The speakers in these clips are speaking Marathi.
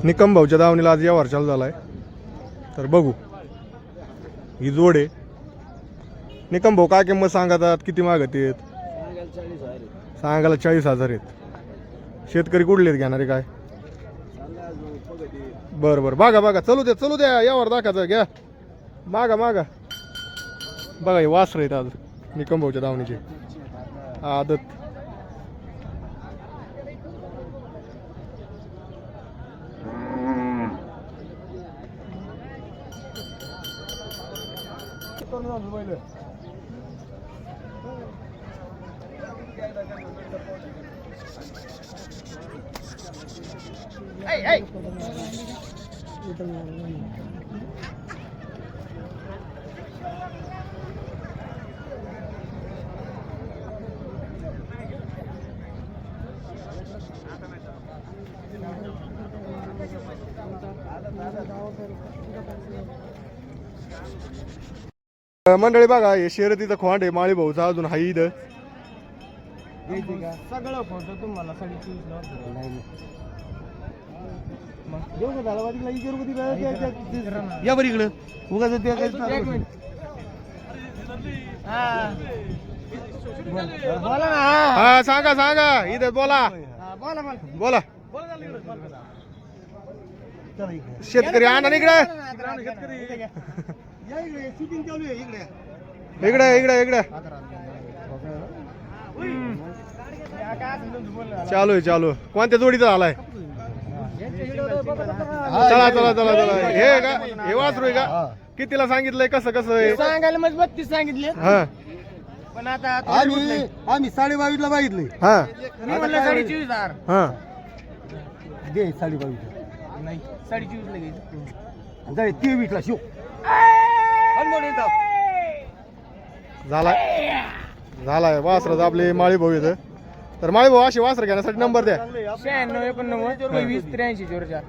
निकम भाऊच्या दावणीला आज व्यवहार चालू झालाय, तर बघू ही जोड आहे. निकम भाऊ काय किंमत सांगतात, किती मागत आहेत? सांगायला 40,000 आहेत. शेतकरी कुठले आहेत घेणारे काय? बरं बरं, बघा बघा, चलू द्या यावर दाखायचं घ्या. मागा मागा बघा, हे वासर आहेत आज निकम भाऊच्या दावणीचे आदत. मंडळी बघा, हे शर्यतीचं खोंड आहे माळी भाऊचा, अजून हाई इथं सगळं फोटो तुम्हाला 27,000 या बरं इकडं उगाच बोला ना. हा सांगा इथं बोला बोला. शेतकरी आणा इकडे इकडे चालू कोणत्या जोडीचा आलाय? चला हे का, हे वासरू आहे का? कितीला सांगितलंय, कसं आहे? सांगायला मग 32 सांगितले, हा पण आता आम्ही 22.5 ला मागितले. हा मी म्हणलं 24,000. हा दे 22.5 नाही 24 ला घ्यायचं. जाय 23 ला शिव. झालाय वासरात आपले माळी भाऊ येतं. तर माळी भाऊ असे वासर घेण्यासाठी नंबर द्या. 96 89 23 83 04.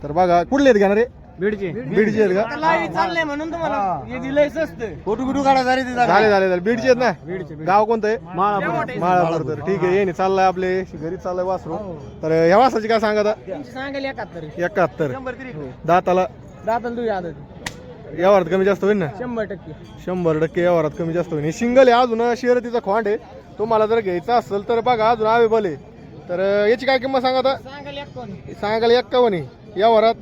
तर बघा कुठले आहेत घेणारे? बीडचे आहेत का? आता लाईव्ह चाललंय म्हणून तुम्हाला हे दिलंय स्वस्त. फोटो बिटू काढा झाले बीडचे आहेत ना? गाव कोणतं आहे? माळापूर. तर ठीक आहे, ये चाललाय आपले घरी चाललाय वासरू. तर ह्या वासराची काय सांगा? सांगायला 71. 71 दाताला दाताला आदत व्यवहारात कमी जास्त होईल ना? 100%. 100% व्यवहारात कमी जास्त होईल. सिंगल आहे, अजून शर्यतीचा खोंड आहे. तुम्हाला जर घ्यायचा असेल तर बघा, अजून अवेलेबल आहे. तर याची काय किंमत सांगा? सांगायला 51. सांगायला 51 आहे. व्यवहारात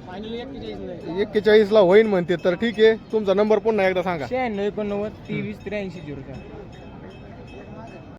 फायनल 41. 41 ला होईन म्हणते. तर ठीक आहे, तुमचा नंबर पुन्हा एकदा सांगा. 96 89 23 83 04.